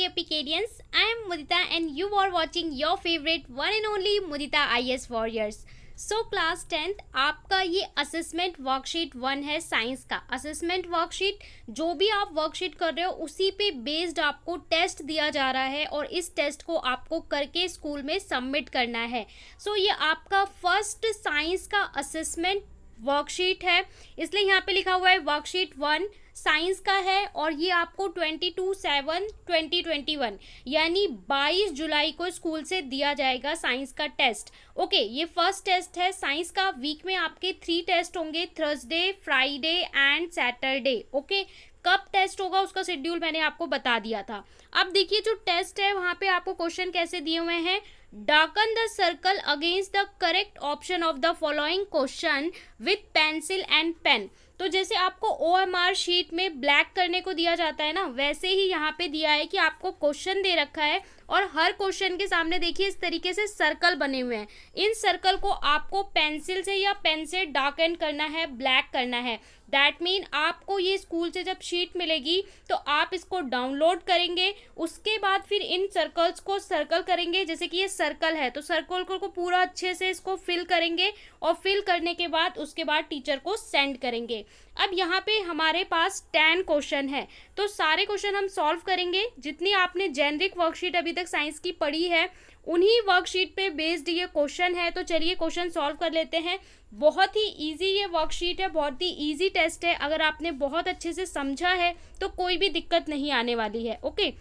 Epicarians. I am Mudita and you are watching your favorite one and only Mudita IS Warriors. So class 10th आपका ये assessment worksheet 1 है science का. Assessment worksheet जो भी आप worksheet कर रहे हो उसी पे बेस्ड आपको टेस्ट दिया जा रहा है और इस टेस्ट को आपको करके स्कूल में सबमिट करना है. सो ये आपका फर्स्ट साइंस का असेसमेंट वर्कशीट है, इसलिए यहाँ पे लिखा हुआ है वर्कशीट 1 साइंस का है और ये आपको 22/7/2021 यानी 22 जुलाई को स्कूल से दिया जाएगा साइंस का टेस्ट. ओके, ये फर्स्ट टेस्ट है साइंस का. वीक में आपके 3 टेस्ट होंगे, Thursday, Friday and Saturday. Okay, कब टेस्ट होगा उसका शेड्यूल मैंने आपको बता दिया था. अब देखिए जो टेस्ट है वहाँ पे आपको क्वेश्चन कैसे दिए हुए हैं. Darken the circle against the correct option of the following question with pencil and pen. तो जैसे आपको OMR शीट में ब्लैक करने को दिया जाता है ना, वैसे ही यहाँ पे दिया है कि आपको क्वेश्चन दे रखा है और हर क्वेश्चन के सामने देखिए इस तरीके से सर्कल बने हुए हैं. इन सर्कल को आपको पेंसिल से या पेन से डार्कन करना है, ब्लैक करना है. दैट मीन आपको ये स्कूल से जब शीट मिलेगी तो आप इसको डाउनलोड करेंगे, उसके बाद फिर इन सर्कल्स को सर्कल करेंगे. जैसे कि ये सर्कल है तो सर्कल को पूरा अच्छे से इसको फिल करेंगे और फिल करने के बाद उसके बाद टीचर को सेंड करेंगे. अब यहाँ पे हमारे पास 10 क्वेश्चन है तो सारे क्वेश्चन हम सॉल्व करेंगे. जितनी आपने जेनरिक वर्कशीट अभी तक साइंस की पढ़ी है उन्हीं वर्कशीट पे बेस्ड ये क्वेश्चन है. तो चलिए क्वेश्चन सॉल्व कर लेते हैं. बहुत ही इजी ये वर्कशीट है, बहुत ही इजी टेस्ट है. अगर आपने बहुत अच्छे से समझा है तो कोई भी दिक्कत नहीं आने वाली है. ओके,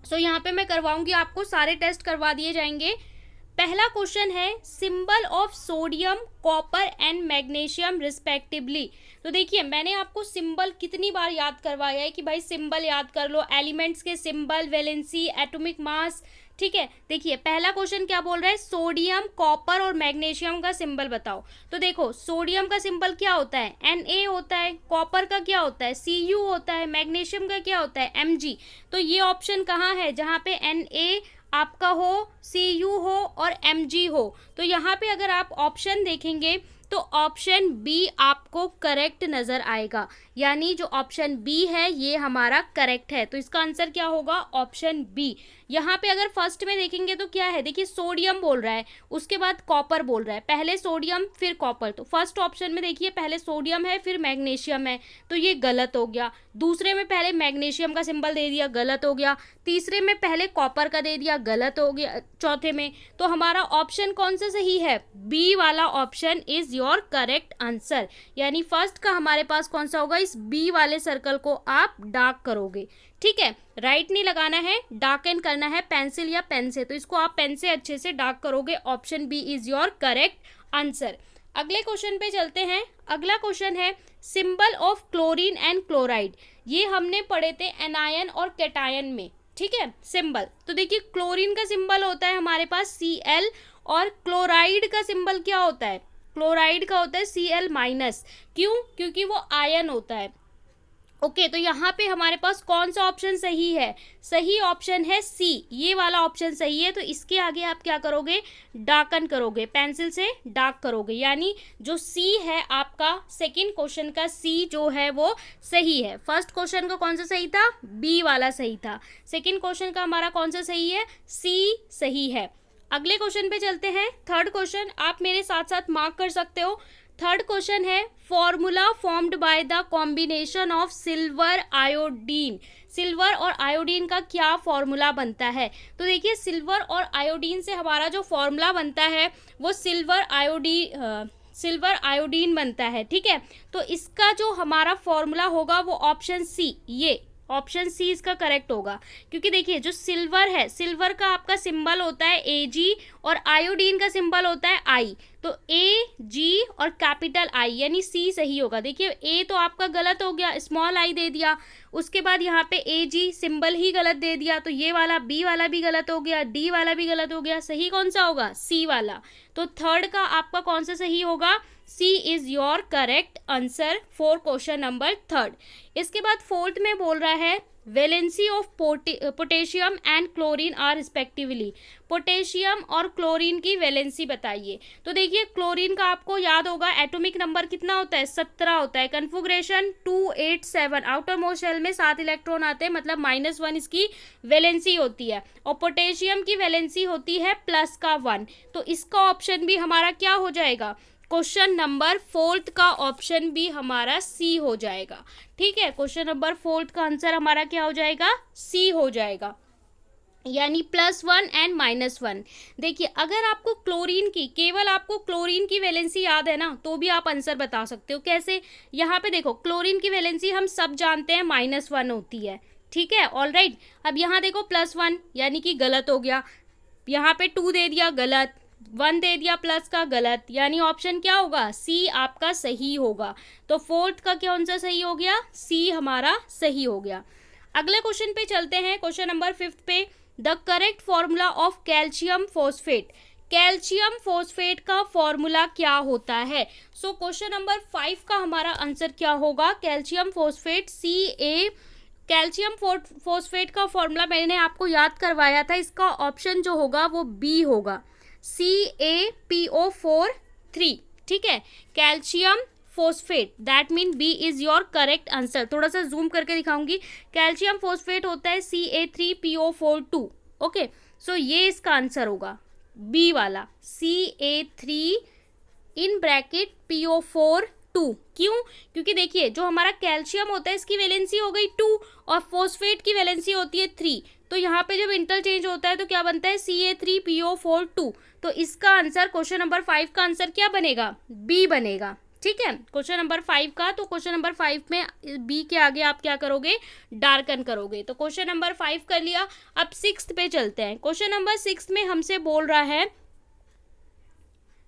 सो यहाँ पे मैं करवाऊंगी, आपको सारे टेस्ट करवा दिए जाएंगे. पहला क्वेश्चन है symbol of sodium, copper and magnesium respectively. तो देखिए मैंने आपको सिंबल कितनी बार याद करवाया है कि भाई सिंबल याद कर लो, एलिमेंट्स के सिंबल, वैलेंसी, एटॉमिक मास. ठीक है, देखिए पहला क्वेश्चन क्या बोल रहा है, सोडियम, कॉपर और मैग्नीशियम का सिंबल बताओ. तो देखो सोडियम का सिंबल क्या होता है, Na होता है. कॉपर का क्या होता है, Cu होता है. मैग्नीशियम का क्या होता है, Mg. तो ये ऑप्शन कहाँ है जहाँ पे Na आपका हो, Cu हो और Mg हो. तो यहाँ पे अगर आप ऑप्शन देखेंगे तो ऑप्शन बी आपको करेक्ट नज़र आएगा, यानी जो ऑप्शन बी है ये हमारा करेक्ट है. तो इसका आंसर क्या होगा, ऑप्शन बी. यहाँ पे अगर फर्स्ट में देखेंगे तो क्या है, देखिए सोडियम बोल रहा है, उसके बाद कॉपर बोल रहा है. पहले सोडियम फिर कॉपर, तो फर्स्ट ऑप्शन में देखिए पहले सोडियम है फिर मैग्नीशियम है, तो ये गलत हो गया. दूसरे में पहले मैग्नीशियम का सिंबल दे दिया, गलत हो गया. तीसरे में पहले कॉपर का दे दिया, गलत हो गया. चौथे में तो हमारा ऑप्शन कौन सा सही है, बी वाला option is your correct answer. यानी फर्स्ट का हमारे पास कौन सा होगा, इस बी वाले सर्कल को आप डार्क करोगे. ठीक है, राइट नहीं लगाना है, डार्कन करना है पेंसिल या पेन से. तो इसको आप पेन से अच्छे से डार्क करोगे. Option B is your correct answer. अगले क्वेश्चन पे चलते हैं. अगला क्वेश्चन है symbol of chlorine and chloride. ये हमने पढ़े थे एनायन और कैटायन में. ठीक है, सिंबल. तो देखिए क्लोरीन का सिंबल होता है हमारे पास Cl और क्लोराइड का सिंबल क्या होता है, क्लोराइड का होता है Cl-. क्यों, क्योंकि वो आयन होता है. ओके, तो यहाँ पे हमारे पास कौन सा ऑप्शन सही है, सही ऑप्शन है सी, ये वाला ऑप्शन सही है. तो इसके आगे आप क्या करोगे, डार्कन करोगे, पेंसिल से डार्क करोगे. यानी जो सी है आपका सेकंड क्वेश्चन का सी जो है वो सही है. फर्स्ट क्वेश्चन का कौन सा सही था, बी वाला सही था. सेकंड क्वेश्चन का हमारा कौन सा सही है, सी सही है. अगले क्वेश्चन पे चलते हैं. थर्ड क्वेश्चन आप मेरे साथ साथ मार्क कर सकते हो. थर्ड क्वेश्चन है formula formed by the combination of silver iodine. Silver और आयोडीन का क्या फॉर्मूला बनता है. तो देखिए सिल्वर और आयोडीन से हमारा जो फॉर्मूला बनता है वो सिल्वर आयोडीन बनता है. ठीक है, तो इसका जो हमारा फॉर्मूला होगा वो ऑप्शन सी, ये ऑप्शन सी इसका करेक्ट होगा. क्योंकि देखिए जो सिल्वर है, सिल्वर का आपका सिंबल होता है Ag और आयोडीन का सिंबल होता है I. तो Ag और कैपिटल I यानी सी सही होगा. देखिए A तो आपका गलत हो गया, स्मॉल I दे दिया. उसके बाद यहाँ पे Ag सिंबल ही गलत दे दिया, तो ये वाला B वाला भी गलत हो गया, D वाला भी गलत हो गया. सही कौन सा होगा, C वाला. तो थर्ड का आपका कौन सा सही होगा, C is your correct answer for question number third. इसके बाद फोर्थ में बोल रहा है valency of potassium and chlorine are respectively. Potassium और क्लोरीन की वैलेंसी बताइए। तो देखिए क्लोरीन का आपको याद होगा एटॉमिक नंबर कितना होता है, 17 होता है। कन्फिग्रेशन 287, आउटर मोस्ट शेल में 7 इलेक्ट्रॉन आते हैं, मतलब -1 इसकी वैलेंसी होती है। और पोटेशियम की वैलेंसी होती है +1। तो इसका ऑप्शन भी हमारा क्या हो जाएगा, क्वेश्चन नंबर 4 का ऑप्शन भी हमारा सी हो जाएगा। ठीक है, क्वेश्चन नंबर 4 का आंसर हमारा क्या हो जाएगा, सी हो जाएगा, यानी +1 एंड -1। देखिए अगर आपको क्लोरीन की, केवल आपको क्लोरीन की वैलेंसी याद है ना, तो भी आप आंसर बता सकते हो। कैसे, यहाँ पे देखो क्लोरीन की वैलेंसी हम सब जानते हैं -1 होती है। ठीक है, ऑल राइट। अब यहाँ देखो +1 यानी कि गलत हो गया, यहाँ पे 2 दे दिया गलत, 1 दे दिया प्लस का गलत, यानी ऑप्शन क्या होगा, सी आपका सही होगा। तो 4 का कौन सा सही हो गया, सी हमारा सही हो गया। अगले क्वेश्चन पे चलते हैं, क्वेश्चन नंबर 5 पे। The correct formula of calcium phosphate. Calcium phosphate का फॉर्मूला क्या होता है। सो क्वेश्चन नंबर 5 का हमारा आंसर क्या होगा, calcium phosphate Ca। Calcium phosphate का फॉर्मूला मैंने आपको याद करवाया था, इसका ऑप्शन जो होगा वो बी होगा, CaPO4 3। ठीक है, calcium phosphate, that mean B is your correct answer. थोड़ा सा जूम करके दिखाऊंगी, कैल्शियम फोस्फेट होता है Ca3PO4 2। ओके, सो ये इसका आंसर होगा बी वाला, Ca3 क्यों, क्योंकि देखिए जो हमारा कैल्शियम होता है इसकी वैलेंसी हो गई 2 और फोस्फेट की वैलेंसी होती है 3। तो यहाँ पे जब इंटरचेंज होता है तो क्या बनता है, Ca3PO4 2। तो इसका आंसर क्वेश्चन नंबर 5 का आंसर क्या बनेगा, बी बनेगा। ठीक है, क्वेश्चन नंबर 5 का, तो क्वेश्चन नंबर 5 में बी के आगे आप क्या करोगे, डार्कन करोगे। तो क्वेश्चन नंबर 5 कर लिया। अब 6 पे चलते हैं। क्वेश्चन नंबर 6 में हमसे बोल रहा है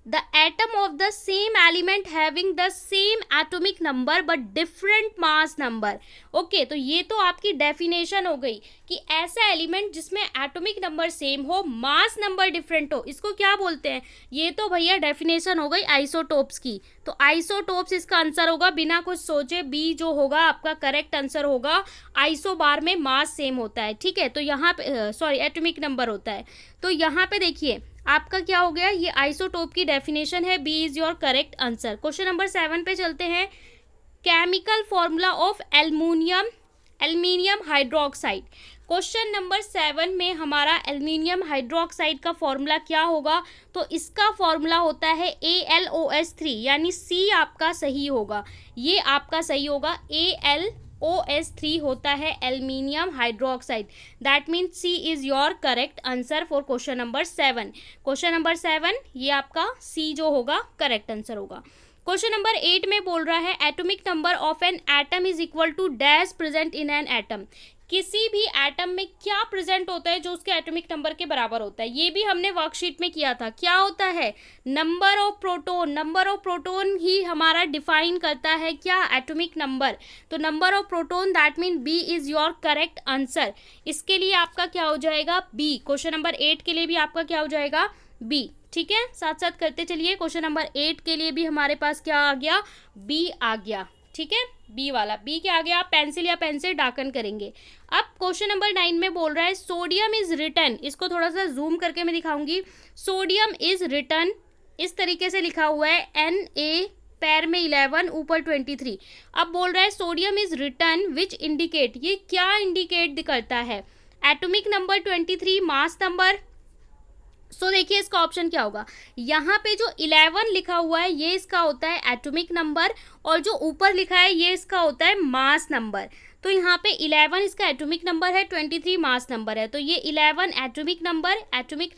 the atom of the same element having the same atomic number but different mass number। Okay, तो ये तो आपकी डेफिनेशन हो गई कि ऐसा एलिमेंट जिसमें एटॉमिक नंबर सेम हो, मास नंबर डिफरेंट हो, इसको क्या बोलते हैं। ये तो भैया डेफिनेशन हो गई आइसोटोप्स की। तो आइसोटोप्स इसका आंसर होगा, बिना कुछ सोचे बी जो होगा आपका करेक्ट आंसर होगा। आइसोबार में मास सेम होता है। ठीक है, तो यहाँ पे सॉरी एटॉमिक नंबर होता है। तो यहाँ पे देखिए आपका क्या हो गया, ये आइसोटोप की डेफिनेशन है, B is your correct answer. Question number 7 पे चलते हैं। Chemical formula of aluminium hydroxide. Question number 7 में हमारा एल्युमिनियम हाइड्रोक्साइड का फॉर्मूला क्या होगा, तो इसका फॉर्मूला होता है AlOS3, यानी सी आपका सही होगा, ये आपका सही होगा। AlOS3 होता है aluminium hydroxide, that mean C is your correct answer for question number 7। Question number 7 ये आपका सी जो होगा करेक्ट आंसर होगा। क्वेश्चन नंबर 8 में बोल रहा है atomic number of an atom is equal to dash present in an atom. किसी भी एटम में क्या प्रेजेंट होता है जो उसके एटॉमिक नंबर के बराबर होता है। ये भी हमने वर्कशीट में किया था। क्या होता है, number of proton. Number of proton ही हमारा डिफाइन करता है क्या, एटॉमिक नंबर। तो number of proton, that mean B is your correct answer. इसके लिए आपका क्या हो जाएगा, बी। क्वेश्चन नंबर 8 के लिए भी आपका क्या हो जाएगा, बी। ठीक है, साथ साथ करते चलिए। क्वेश्चन नंबर 8 के लिए भी हमारे पास क्या आ गया, बी आ गया। ठीक है, बी वाला, बी के आगे आप पेंसिल या पेन से डाकन करेंगे। अब क्वेश्चन नंबर 9 में बोल रहा है सोडियम इज रिटन, इसको थोड़ा सा जूम करके मैं दिखाऊंगी। सोडियम इज रिटन इस तरीके से लिखा हुआ है, Na पैर में 11 ऊपर 23। अब बोल रहा है sodium is written which indicate, ये क्या इंडिकेट करता है, atomic number 23, mass number. So देखिए इसका ऑप्शन क्या होगा, यहाँ पे जो 11 लिखा हुआ है ये इसका होता है एटॉमिक नंबर, और जो ऊपर लिखा है ये इसका होता है मास नंबर। तो यहाँ पे 11 इसका एटॉमिक नंबर है, 23 मास नंबर है। तो ये 11 एटॉमिक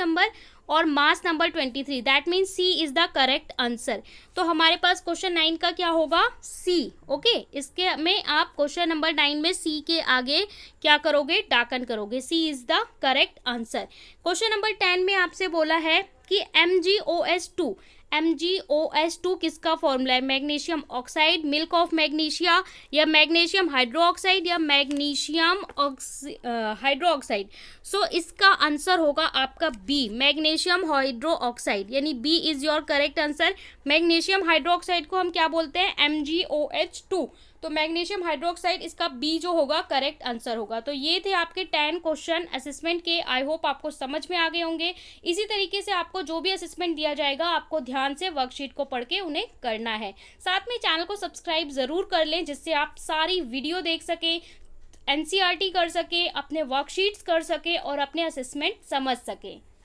नंबर और mass number 23, that means C is the correct answer. तो हमारे पास क्वेश्चन 9 का क्या होगा, सी। ओके, इसके में आप क्वेश्चन नंबर 9 में सी के आगे क्या करोगे, डाकन करोगे, C is the correct answer. Question number 10 में आपसे बोला है कि MgOS2 किसका फॉर्मूला है, magnesium oxide, milk of magnesia, या मैग्नीशियम हाइड्रोक्साइड, या मैग्नीशियम हाइड्रोक्साइड। सो इसका आंसर होगा आपका B, magnesium magnesium hydro oxide, यानी B is your correct answer. Magnesium hydroxide को हम क्या बोलते हैं, MgOH2। तो मैग्नीशियम हाइड्रोक्साइड इसका बी जो होगा करेक्ट आंसर होगा। तो ये थे आपके 10 क्वेश्चन असेसमेंट के। आई होप आपको समझ में आ गए होंगे। इसी तरीके से आपको जो भी असेसमेंट दिया जाएगा आपको ध्यान से वर्कशीट को पढ़ के उन्हें करना है। साथ में चैनल को सब्सक्राइब जरूर कर लें, जिससे आप सारी वीडियो देख सकें, NCERT कर सके, अपने वर्कशीट्स कर सके और अपने असेसमेंट समझ सके।